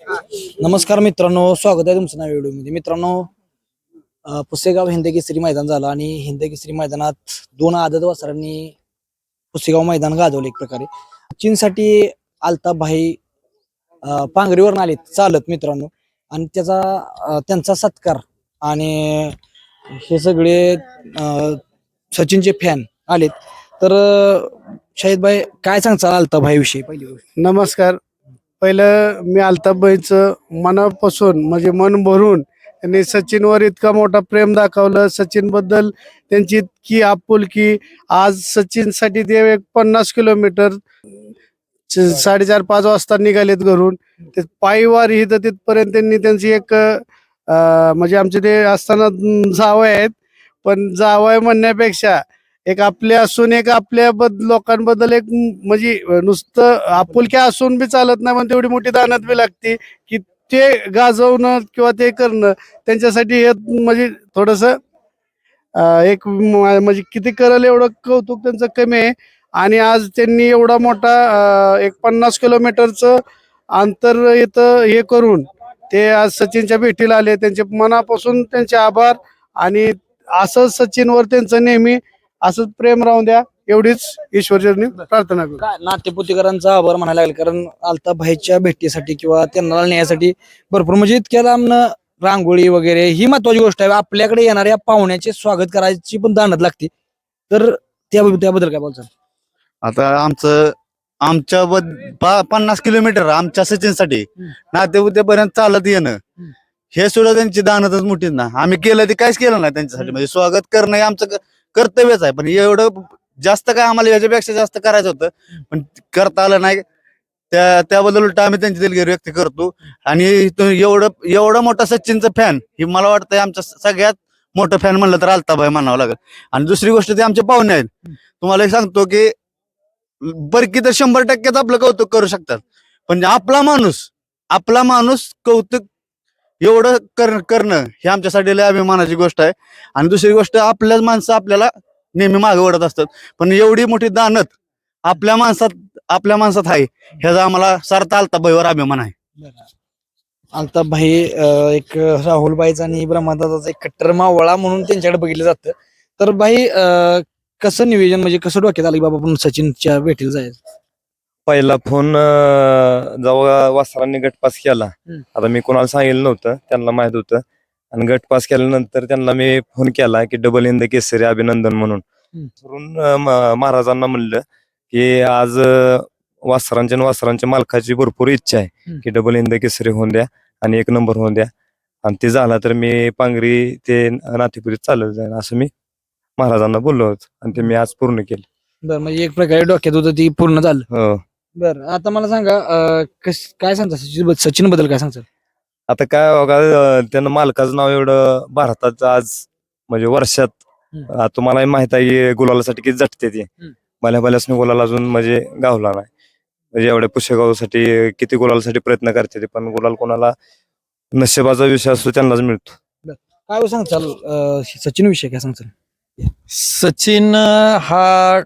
नमस्कार मित्रांनो, स्वागत आहे तुमचं नव्या व्हिडिओमध्ये. मित्रांनो, पुसेगाव हिंदकेसरी मैदान झालं आणि हिंदकेसरी मैदानात दोन आदत वासरांनी पुसेगाव मैदान गाजवलं एक प्रकारे. चीनसाठी अल्ताफ भाई पांगरीवरून आलेत चालत मित्रांनो, आणि त्यांचा सत्कार आणि हे सगळे सचिनचे फॅन आलेत. तर शाहिद भाई, काय सांगता अल्ताफ भाई विषयी? पहिली गोष्ट, नमस्कार. पहिलं मी अल्ताफ भाईचं मनापासून म्हणजे मन भरून त्यांनी सचिनवर इतका मोठा प्रेम दाखवलं. सचिन बद्दल त्यांची इतकी आपुलकी. आज सचिनसाठी ते एक 50 किलोमीटर 4:30-5 वाजता निघालेत घरून. ते पायवारी इथं तिथपर्यंत त्यांनी त्यांची एक म्हणजे आमचे ते असताना जावय आहेत, पण जावय म्हणण्यापेक्षा एक आपले असून एक आपल्या लोकांबद्दल एक म्हणजे नुसतं आपुलक्या असून बी चालत नाही, पण तेवढी मोठी दानत बी लागते की ते गाजवणं किंवा ते करणं त्यांच्यासाठी हे म्हणजे थोडस एक म्हणजे किती करल एवढं कौतुक त्यांचं कमी आहे. आणि आज त्यांनी एवढा मोठा एक 50 किलोमीटरचं अंतर इथं हे करून ते आज सचिनच्या भेटीला आले. त्यांचे मनापासून त्यांचे आभार. आणि असं सचिनवर त्यांचं नेहमी असंच प्रेम राहून द्या, एवढीच ईश्वरचरणी प्रार्थना करतो. काय नाट्यपुतीकरांचा आभार म्हणायला लागेल, कारण अल्ताफ भाईच्या भेटीसाठी किंवा त्यांना नेण्यासाठी भरपूर म्हणजे इतक्या लांबनं रांगोळी वगैरे ही महत्वाची गोष्ट आहे. आपल्याकडे येणाऱ्या पाहुण्याचे स्वागत करायची पण दानत लागते. तर त्याबद्दल काय बोलतात? आता आमच्या 50 किलोमीटर आमच्या सचिनसाठी नातेपुतेपर्यंत चालत येणं हे सुद्धा त्यांची दानतच मोठी ना. आम्ही केलं ते काहीच केलं नाही त्यांच्यासाठी. म्हणजे स्वागत करणं हे आमचं कर्तव्यच आहे, पण एवढं जास्त काय आम्हाला याच्यापेक्षा जास्त करायचं होतं, पण करता आलं नाही. त्याबद्दल उलट आम्ही त्यांची दिलगिरी व्यक्त करतो. आणि एवढा मोठा सचिनचं फॅन हे मला वाटतं आमच्या सगळ्यात मोठं फॅन म्हणलं तर अल्ताफ भाई म्हणावं लागेल. आणि दुसरी गोष्ट ते आमचे पाहुणे आहेत. तुम्हाला एक सांगतो की बरकी तर 100% आपलं कौतुक करू शकतात, पण आपला माणूस कौतुक एवढं करणं हे आमच्यासाठी लय अभिमानाची गोष्ट आहे. आणि दुसरी गोष्ट, आपल्याच माणसं आपल्याला नेहमी मागे ओढत असतात, पण एवढी मोठी दानत आपल्या माणसात आहे, ह्याचा आम्हाला सारता अल्ताफ भाईवर अभिमान आहे. अल्ताफ भाई एक राहुलबाईचा आणि ब्रह्मदादाचा एक कट्टर मावळा म्हणून त्यांच्याकडे बघितलं जातं. तर भाई, कसं नियोजन म्हणजे कसं डोक्यात आलं बाबा आपण सचिनच्या भेटीला जायचं? पहिला फोन जेव्हा वासरांनी गटपास केला, आता मी कोणाला सांगितलं नव्हतं, त्यांना माहित होतं. आणि गटपास केल्यानंतर त्यांना मी फोन केला की डबल इन द केसरी अभिनंदन म्हणून. महाराजांना म्हणलं की आज वासरांच्या मालकाची भरपूर इच्छा आहे की डबल इन द केसरी होऊन द्या आणि 1 नंबर होऊन द्या, आणि ते झाला तर मी पांगरी ते नातेपुरीत चालत जाईन असं मी महाराजांना बोललो होतो. आणि ते मी आज पूर्ण केलं. बरं, म्हणजे एक प्रकारे डोक्यात होतं ती पूर्ण झालं. हो. बरं, आता मला सांगा, काय सांगता सचिन बद्दल काय सांगता? आता काय बघा, त्यानं मालकाचं नाव एवढं भारतात आज म्हणजे वर्षात, तुम्हाला माहित आहे की गुलालासाठी किती झटते ती. भल्याभल्यासने गुलाल अजून म्हणजे गावला नाही. म्हणजे एवढ्या पुसेगावसाठी किती गुलालासाठी प्रयत्न करते, पण गुलाल कोणाला नशिबाचा विषय असतो त्यांनाच मिळतो. काय सांगताल सचिन विषय काय सांगताल? सचिन हा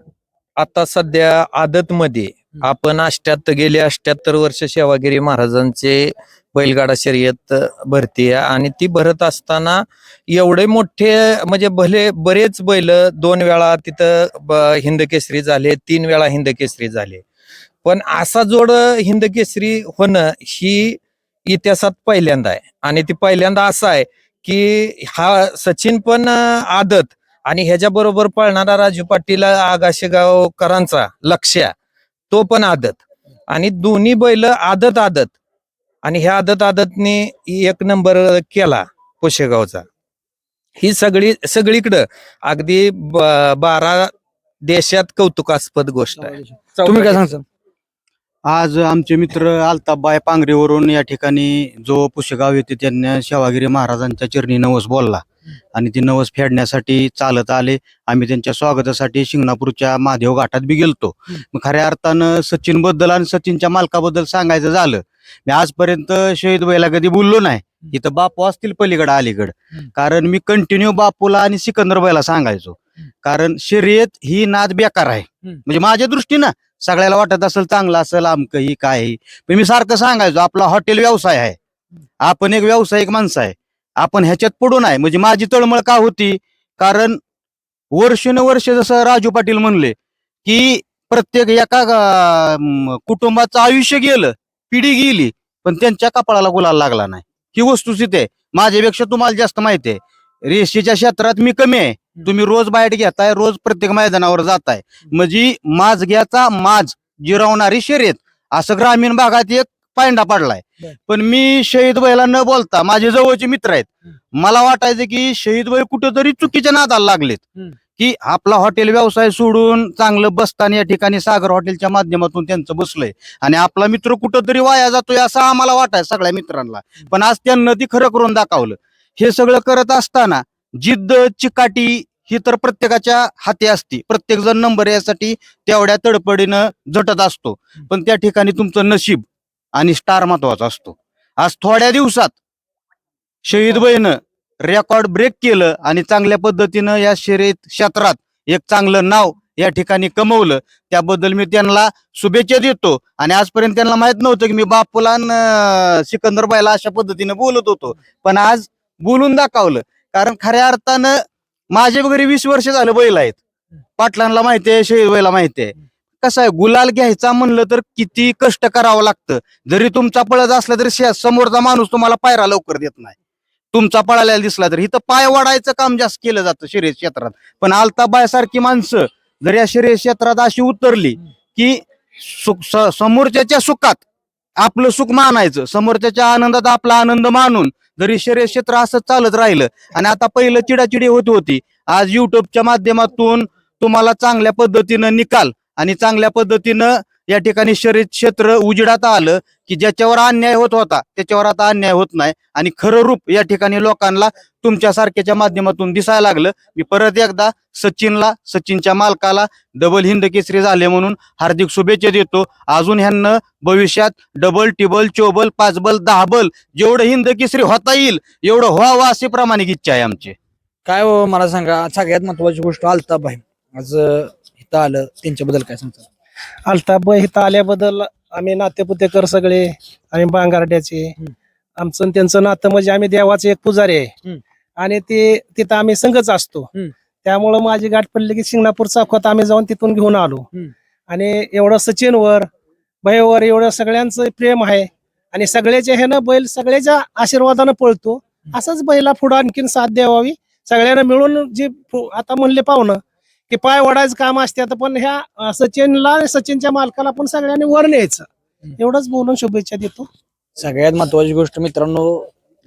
आता सध्या आदत मध्ये आपण गेले 78 वर्ष सेवागिरी महाराजांचे बैलगाडा शर्यत भरती आहे. आणि ती भरत असताना एवढे मोठे म्हणजे बरेच बैल 2 वेळा तिथं हिंदकेसरी झाले, 3 वेळा हिंदकेसरी झाले, पण असा जोड हिंदकेसरी होणं ही इतिहासात पहिल्यांदा आहे. आणि ती पहिल्यांदा असं आहे की हा सचिन पण आदत आणि ह्याच्या बरोबर पळणारा राजू पाटील आगाशेगावकरांचा लक्ष्या तो पण आदत, आणि दोन्ही बैल आदत आणि ह्या आदतने 1 नंबर केला पुसेगावचा. ही सगळीकडं अगदी 12 देशात कौतुकास्पद गोष्ट आहे. तुम्ही काय सांगता? आज आमचे मित्र अल्ताफ भाई पांगरीवरून या ठिकाणी जो पुसेगाव येथे त्यांनी सेवागिरी महाराजांच्या चरणी नवस बोलला आणि ती नवस फेडण्यासाठी चालत आले. आम्ही त्यांच्या स्वागतासाठी शिंगणापूरच्या महादेव घाटात बी गेलतो. मग खऱ्या अर्थानं सचिन बद्दल आणि सचिनच्या मालकाबद्दल सांगायचं झालं मी आजपर्यंत शहीद व्हायला कधी बोललो नाही. इथं बापू असतील पलीकडे अलीकडं, कारण मी कंटिन्यू बापूला आणि सिकंदरबाईला सांगायचो, कारण शर्यत ही नाद बेकार आहे. म्हणजे माझ्या दृष्टीनं सगळ्याला वाटत असेल चांगलं असेल आमकं ही काय, पण मी सारखं सांगायचो आपला हॉटेल व्यवसाय आहे, आपण एक व्यावसायिक माणसं आहे, आपण ह्याच्यात पडू नये. म्हणजे माझी तळमळ का होती, कारण वर्ष जसं राजू पाटील म्हणले की प्रत्येक एका कुटुंबाचं आयुष्य गेलं, पिढी गेली, पण त्यांच्या कपाळाला गुलाल लागला नाही. ही वस्तुस्थिती आहे. माझ्यापेक्षा तुम्हाला जास्त माहिती आहे. रेषेच्या क्षेत्रात मी कमी आहे. तुम्ही रोज बाहेर घेताय, रोज प्रत्येक मैदानावर जाताय, म्हणजे माझग्याचा माज जिरवणारी शर्यत असं ग्रामीण भागात एक पायंडा पडलाय. पण मी शहीद बैला न बोलता, माझे जवळचे मित्र आहेत, मला वाटायचं की शहीद बैल कुठेतरी चुकीच्या नादाला लागलेत, की आपला हॉटेल व्यवसाय सोडून चांगलं बसताना या ठिकाणी सागर हॉटेलच्या माध्यमातून त्यांचं बसलंय आणि आपला मित्र कुठंतरी वाया जातोय असं आम्हाला वाटायचं सगळ्या मित्रांना. पण आज त्यांना ती खरं करून दाखवलं. हे सगळं करत असताना जिद्द चिकाटी ही तर प्रत्येकाच्या हाती असते. प्रत्येक जण नंबर यासाठी तेवढ्या तडपडीनं झटत असतो, पण त्या ठिकाणी तुमचं नशीब आणि स्टार महत्वाचा असतो. आज थोड्या दिवसात शहीद बहिणं रेकॉर्ड ब्रेक केलं आणि चांगल्या पद्धतीनं या शर्यत क्षेत्रात एक चांगलं नाव या ठिकाणी कमवलं. त्याबद्दल मी त्यांना शुभेच्छा देतो. आणि आजपर्यंत त्यांना माहित नव्हतं की मी बापूला सिकंदरबाईला अशा पद्धतीनं बोलत होतो, पण आज बोलून दाखवलं. कारण खऱ्या अर्थानं माझ्या वगैरे 20 वर्ष झालं बैल आहेत, पाटलांना माहिती आहे, शहीद बैला माहिती आहे. कसं आहे, गुलाल घ्यायचा म्हणलं तर किती कष्ट करावं लागतं. जरी तुमचा पळत असला तरी समोरचा माणूस तुम्हाला पायरा लवकर देत नाही. तुमचा पळायला दिसला तर इथं पाय वाढायचं काम जास्त केलं जातं शर्यत क्षेत्रात. पण अल्ताबाई सारखी माणसं जर या शर्यत क्षेत्रात अशी उतरली की समोरच्याच्या सुखात आपलं सुख मानायचं, समोरच्याच्या आनंदात आपला आनंद मानून जरी शर्यत क्षेत्र असं चालत राहिलं. आणि आता पहिलं चिडाचिडी होत होती, आज युट्यूबच्या माध्यमातून तुम्हाला चांगल्या पद्धतीनं निकाल आणि चांगल्या पद्धतीनं या ठिकाणी शर्यत क्षेत्र उजेडात आलं की ज्याच्यावर अन्याय होत होता त्याच्यावर आता अन्याय होत नाही आणि खरं रूप या ठिकाणी लोकांना तुमच्यासारख्याच्या माध्यमातून दिसायला लागलं. मी परत एकदा सचिनला, सचिनच्या मालकाला डबल हिंद केसरी झाले म्हणून हार्दिक शुभेच्छा देतो. अजून ह्यांना भविष्यात डबल टिबल चोबल 5 बल 10 बल जेवढं हिंद केसरी होता येईल एवढं व्हावं अशी प्रामाणिक इच्छा आहे आमची. काय हो मला सांगा, सगळ्यात महत्वाची गोष्ट अल्ताबाई आज इथं आलं, त्यांच्याबद्दल काय सांगता? अल्ताबाई इथं आल्याबद्दल आम्ही नातेपुतेकर सगळे, आम्ही बांगारड्याचे, आमचं आणि त्यांचं नातं म्हणजे आम्ही देवाचे एक पुजारी आहे आणि ते तिथं आम्ही संघच असतो. त्यामुळं माझी गाठ पडली की शिंगणापूर चौकात आम्ही जाऊन तिथून घेऊन आलो. आणि एवढं सचिनवर भयवर एवढं सगळ्यांचं प्रेम आहे आणि सगळ्याच्या हे ना बैल सगळ्याच्या आशीर्वादानं पळतो. असंच बैला पुढं आणखीन साथ द्यावावी सगळ्यांना मिळून. जे आता म्हणले पाहुणं की पाय वडायचं काम असते, पण ह्या सचिनला, सचिनच्या मालकाला पण सगळ्यांनी वर न्यायचं, एवढंच बोलून शुभेच्छा देतो. सगळ्यात महत्वाची गोष्ट मित्रांनो,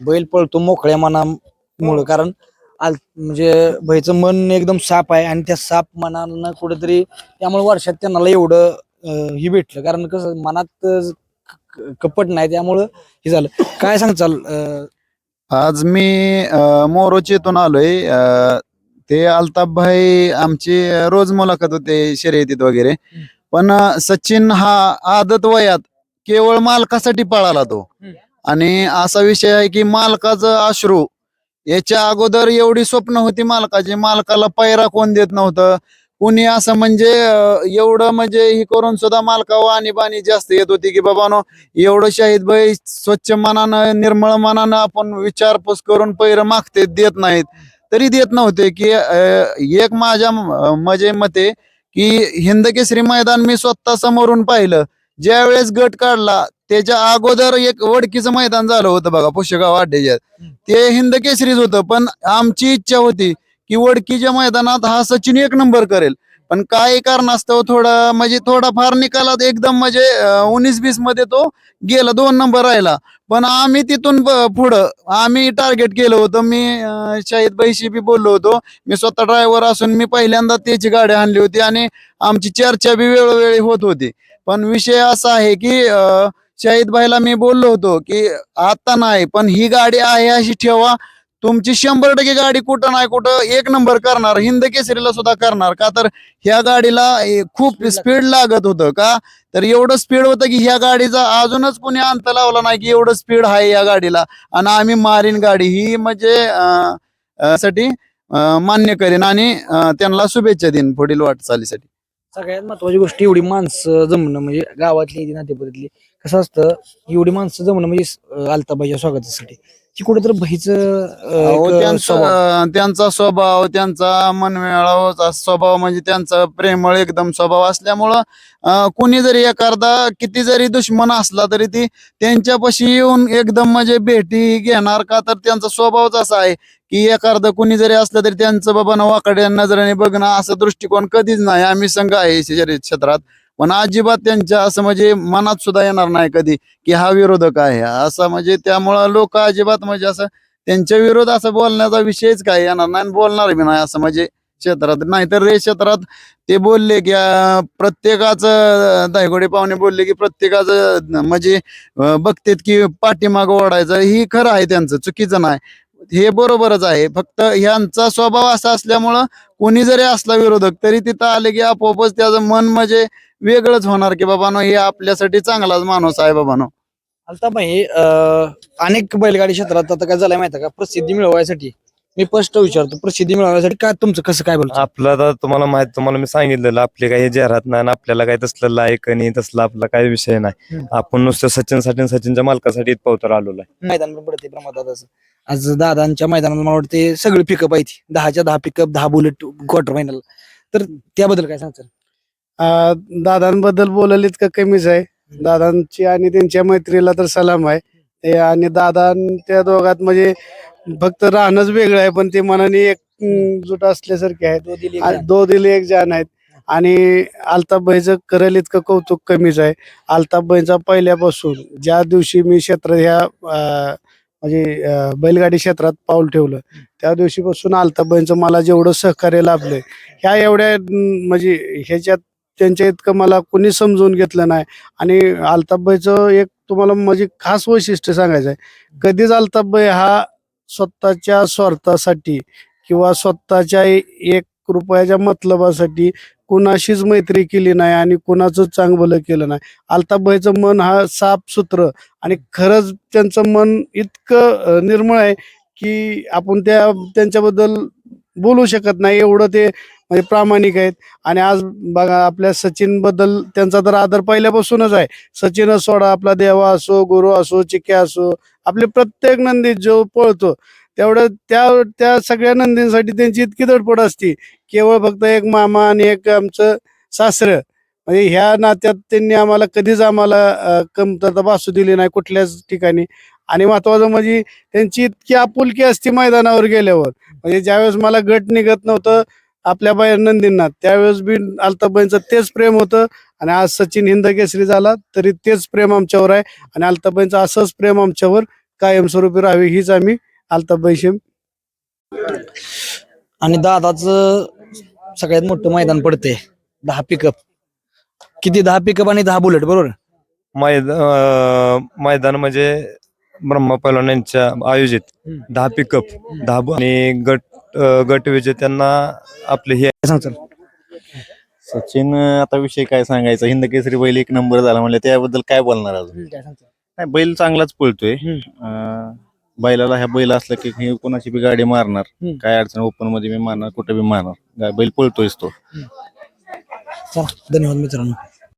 बैल पळतो मोकळ्या मनामुळे. कारण म्हणजे बैचं मन एकदम साफ आहे आणि त्या साफ मनानं कुठेतरी त्यामुळे वर्षात त्यांना एवढं ही भेटलं. कारण कसं मनात कपट नाही, त्यामुळं हे झालं. काय सांगचाल? आज मी मोरोचेतून आलोय. ते अल्ताफभाई आमची रोज मुलाखत होते शर्यतीत वगैरे, पण सचिन हा आदत वयात केवळ मालकासाठी पळाला तो. आणि असा विषय आहे की मालकाचं अश्रू, याच्या अगोदर एवढी स्वप्न होती मालकाची, मालकाला पैरा कोण देत नव्हतं कुणी, असं म्हणजे एवढं म्हणजे ही करून सुद्धा मालकावर आणीबाणी जास्त येत होती की बाबानो एवढं शहीद भाई स्वच्छ मनानं निर्मळ मनानं आपण विचारपूस करून पैर मागते, देत नाहीत तरी देत नव्हते. की एक माझ्या म्हणजे मते की हिंद केसरी मैदान मी स्वतः समोरून पाहिलं. ज्या वेळेस गट काढला त्याच्या अगोदर एक वडकीचं मैदान झालं होतं बघा पुष्यगाव अड्ड्याच्यात, ते हिंद केसरीच होतं. पण आमची इच्छा होती की वडकीच्या मैदानात हा सचिन 1 नंबर करेल, पण काही कारणास्तव थोडाफार निकालात एकदम म्हणजे 19-20 मध्ये तो गेला, 2 नंबर राहिला. पण आम्ही तिथून पुढं आम्ही टार्गेट केलं होतं. मी शाहिद भाईशी बी बोललो होतो, मी स्वतः ड्रायव्हर असून मी पहिल्यांदा त्याची गाडी आणली होती आणि आमची चर्चा बी वेळोवेळी होत होती. पण विषय असा आहे की शाहिद भाईला मी बोललो होतो की आता नाही, पण ही गाडी आहे अशी ठेवा, तुमची 100% गाडी कुठं नाही कुठं 1 नंबर करणार, हिंद केसरीला सुद्धा करणार. का तर ह्या गाडीला खूप स्पीड लागत होतं, का तर एवढं स्पीड होतं की ह्या गाडीचा अजूनच कोणी अंत लावला नाही की एवढं स्पीड आहे या गाडीला आणि आम्ही मारीन गाडी ही म्हणजे साठी मान्य करेन आणि त्यांना शुभेच्छा देईन पुढील वाटचालीसाठी. सगळ्यात महत्वाची गोष्ट एवढी माणसं जमणं म्हणजे गावातली नातेपुरातली कसं असतं एवढी माणसं जमणं म्हणजे अल्ताबाईच्या स्वागतासाठी की कुठेतरी अहो, त्यांचा स्वभाव त्यांचा मनमिळावचा स्वभाव म्हणजे त्यांचा प्रेमळ एकदम स्वभाव असल्यामुळं कोणी जरी एखादा किती जरी दुश्मन असला तरी ती त्यांच्यापाशी येऊन एकदम म्हणजे भेटी घेणार का तर त्यांचा स्वभावच असा आहे की एखादं कोणी जरी असलं तरी त्यांचं बाबा वाकड्या नजरेने बघणं असं दृष्टिकोन कधीच नाही. आम्ही संघ आहे शर्यत क्षेत्रात पण अजिबात त्यांच्या असं म्हणजे मनात सुद्धा येणार नाही कधी की हा विरोधक आहे असं म्हणजे त्यामुळं लोक अजिबात म्हणजे असं त्यांच्या विरोध असं बोलण्याचा विषयच काय येणार नाही आणि बोलणार बी नाही असं म्हणजे क्षेत्रात. नाहीतर रे क्षेत्रात ते बोलले की प्रत्येकाचं धायगोडे पाहुणे बोलले की प्रत्येकाचं म्हणजे बघतेत की पाठीमाग ओढायचं ही खरं आहे त्यांचं चुकीचं नाही हे बरोबरच आहे. फक्त ह्यांचा स्वभाव असा असल्यामुळं कोणी जरी असला विरोधक तरी तिथं आले की आपोआपच त्याचं मन म्हणजे वेगळंच होणार की बाबानो हे आपल्यासाठी चांगलाच माणूस आहे बाबानो. अल्ताबाई अनेक बैलगाडी क्षेत्रात आता काय झालंय माहिती का प्रसिद्धी मिळवायसाठी मी स्पष्ट विचारतो प्रसिद्धी मिळवण्यासाठी काय तुमचं कसं काय बोलतो आपलं आता तुम्हाला मी सांगितलेलं आपले काही जाहिरात नाही आणि आपल्याला काही तसलं लायक आणि तसला आपला काही विषय नाही. आपण नुसतं सचिनच्या मालकासाठी इथं आलेलो आहे. मैदान पण पडते प्रमाणात आज दादांच्या मैदानात मला वाटते सगळे पिकअप आहेत 10च्या 10 पिकअप 10 बुलेट क्वार्टर फायनल तर त्याबद्दल काय सांगतात? दादांबद्दल बोलायला इतकं कमीच आहे. दादांची आणि त्यांच्या मैत्रीला तर सलाम आहे. ते आणि दादा त्या दोघात म्हणजे फक्त राहणंच वेगळं आहे पण ते मनाने एकजूट असल्यासारखे आहेत. दो दिल एक जान आहेत. आणि अल्ताफभाईचं करेल इतकं कौतुक कमीच आहे. अल्ताफभाईचा पहिल्यापासून ज्या दिवशी मी क्षेत्रात ह्या म्हणजे बैलगाडी क्षेत्रात पाऊल ठेवलं त्या दिवशीपासून अल्ताफभाईंचं मला जेवढं सहकार्य लाभलंय ह्या एवढ्या म्हणजे ह्याच्यात त्यांच्या इतकं मला कोणी समजून घेतलं नाही. आणि अल्ताफभाईचं एक तुम्हाला म्हणजे खास वैशिष्ट्य सांगायचं आहे. कधीच अल्ताफभाई हा स्वतःच्या स्वार्थासाठी किंवा स्वतःच्या 1 रुपयाच्या मतलबासाठी कुणाशीच मैत्री केली नाही आणि कुणाचं चांगलं केलं नाही. अल्ताफभाईचं मन हा साफ सुत्र आणि खरंच त्यांचं मन इतकं निर्मळ आहे की आपण त्यांच्याबद्दल बोलू शकत नाही एवढं ते म्हणजे प्रामाणिक आहेत. आणि आज बघा आपल्या सचिन बद्दल त्यांचा तर आदर पहिल्यापासूनच आहे. सचिनच सोडा आपला देवा असो गुरु असो चिक्या असो आपले प्रत्येक नंदी जो पळतो तेवढं त्या सगळ्या नंदींसाठी त्यांची इतकी धडपड असती. केवळ फक्त एक मामा आणि एक आमचं सासरं म्हणजे ह्या नात्यात त्यांनी आम्हाला कधीच कमतरता भासू दिली नाही कुठल्याच ठिकाणी. आणि महत्वाचं म्हणजे त्यांची इतकी आपुलकी असते मैदानावर गेल्यावर म्हणजे ज्यावेळेस मला गट निघत नव्हतं आपल्या बाहेर नंदींना त्यावेळेस बी अल्ताफभाईंचं तेच प्रेम होतं. आणि आज सचिन हिंद केसरी झाला तरी तेच प्रेम आमच्यावर आहे आणि अल्ताफभाईंचं असंच प्रेम आमच्यावर कायमस्वरूपी राहावी हीच आम्ही अल्ताफभाईशी. आणि दादाचं सगळ्यात मोठं मैदान पडते 10 पिकअप किती 10 पिकअप आणि 10 बुलेट बरोबर. मैदान म्हणजे ब्रह्मा पैलवान यांच्या आयोजित 10 पिकअप 10 आणि गट विजेत्यांना आपले हे सांगतात सचिन आता विषय काय सांगायचा हिंद केसरी बैल 1 नंबर झाला म्हणजे त्याबद्दल काय बोलणार अजून. नाही बैल चांगलाच पळतोय. बैलाला ह्या बैल असला की हे कोणाची बी गाडी मारणार काय अडचण ओपन मध्ये बी मारणार कुठे बी मारणार बैल पळतोयच तो. चला धन्यवाद मित्रांनो.